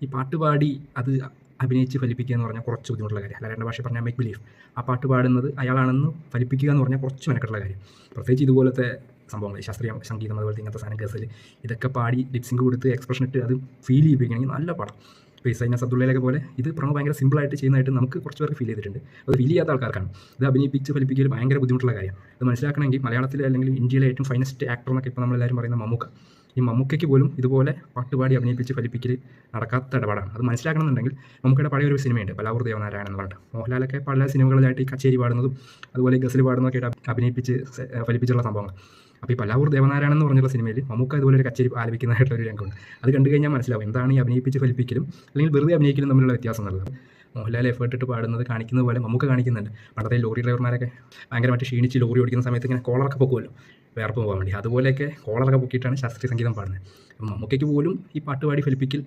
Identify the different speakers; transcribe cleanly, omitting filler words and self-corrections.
Speaker 1: ഈ പാട്ട് പാടി അത് അഭിനയിച്ച് ഫലിപ്പിക്കുക എന്ന് പറഞ്ഞാൽ കുറച്ച് ബുദ്ധിമുട്ടുള്ള കാര്യം. ലാലേട്ടൻ്റെ ഭാഷ പറഞ്ഞാൽ മേക്ക് ബിലീഫ്. ആ പാട്ട് പാടുന്നത് അയാളാണെന്ന് ഫലിപ്പിക്കുക എന്ന് പറഞ്ഞാൽ കുറച്ച് മെനക്കെട്ടുള്ള കാര്യം. പ്രത്യേകിച്ച് ഇതുപോലത്തെ സംഭവങ്ങൾ, ശാസ്ത്രീയ സംഗീതം, അതുപോലത്തെ ഇങ്ങനത്തെ സാധനം, ഗസൽ, ഇതൊക്കെ പാടി ലിപ്സിങ് കൊടുത്ത് എക്സ്പ്രഷൻ ഇട്ട് അത് ഫീൽ ചെയ്യിപ്പിക്കണമെങ്കിൽ നല്ല പാടാം. ഇപ്പോൾ ഇസൈന അബ്ദുള്ളയിലൊക്കെ പോലെ ഇത് പ്രണവ് ഭയങ്കര സിമ്പിളായിട്ട് ചെയ്യുന്നതായിട്ട് നമുക്ക് കുറച്ച് പേർക്ക് ഫീൽ ചെയ്തിട്ടുണ്ട്. അത് ഫീൽ ചെയ്യാത്ത ആൾക്കാർക്കാണ് ഇത് അഭിനയിപ്പിച്ച് ഫലിപ്പിക്കൽ ഭയങ്കര ബുദ്ധിമുട്ടുള്ള കാര്യം. അത് മനസ്സിലാക്കണമെങ്കിൽ മലയാളത്തിലെ അല്ലെങ്കിൽ ഇന്ത്യയിലെ ഏറ്റവും ഫൈനസ്റ്റ് ആക്ടർ എന്നൊക്കെ ഇപ്പോൾ നമ്മളെല്ലാവരും പറയുന്ന മമ്മൂക്ക, ഈ മമ്മൂക്കയ്ക്ക് പോലും ഇതുപോലെ പാട്ടുപാടി അഭിനയിപ്പിച്ച് ഫലിപ്പിക്കൽ നടക്കാത്ത ഇടപാടാണ്. അത് മനസ്സിലാക്കണമെന്നുണ്ടെങ്കിൽ മമ്മൂക്കയുടെ പഴയ ഒരു സിനിമയുണ്ട് പലാവൂർ ദേവനാരായണൻ എന്ന് പറഞ്ഞിട്ട്. മോഹൻലാലൊക്കെ പല സിനിമകളിലായിട്ട് ഈ കച്ചേരി പാടുന്നതും അതുപോലെ ഗസൽ പാടുന്നതൊക്കെ അഭിനയിപ്പിച്ച് ഫലിപ്പിച്ചുള്ള സംഭവങ്ങൾ. അപ്പോൾ ഈ പലാവൂർ ദേവനാരായണൻ എന്ന് പറഞ്ഞുള്ള സിനിമയിൽ മമ്മൂക്ക ഇതുപോലെ ഒരു കച്ചേരി ആലപിക്കുന്നതായിട്ടൊരു രംഗമുണ്ട്. അത് കണ്ടു കഴിഞ്ഞാൽ മനസ്സിലാവും എന്താണ് ഈ അഭിനയിപ്പിച്ച് ഫലിപ്പിക്കലും അല്ലെങ്കിൽ വെറുതെ അഭിനയിക്കലും തമ്മിലുള്ള വ്യത്യാസം എന്നുള്ളത്. മോഹൻലാൽ എഫേർട്ട് ഇട്ട് പാടുന്നത് കാണിക്കുന്നത് പോലെ മമ്മൂക്ക കാണിക്കുന്നുണ്ട്. പണ്ടത്തെ ലോറി ഡ്രൈവർമാരൊക്കെ ഭയങ്കരമായിട്ട് ക്ഷീണിച്ച് ലോറി ഓടിക്കുന്ന സമയത്ത് ഇങ്ങനെ കോളറൊക്കെ പൊക്കുമല്ലോ വേർപ്പ് പോകാൻ വേണ്ടി, അതുപോലെയൊക്കെ കോളറൊക്കെ പൊക്കിയിട്ടാണ് ശാസ്ത്രീയ സംഗീതം പാടുന്നത്. മമ്മൂക്കയ്ക്ക് പോലും ഈ പാട്ടുപാടി ഫലിപ്പിക്കൽ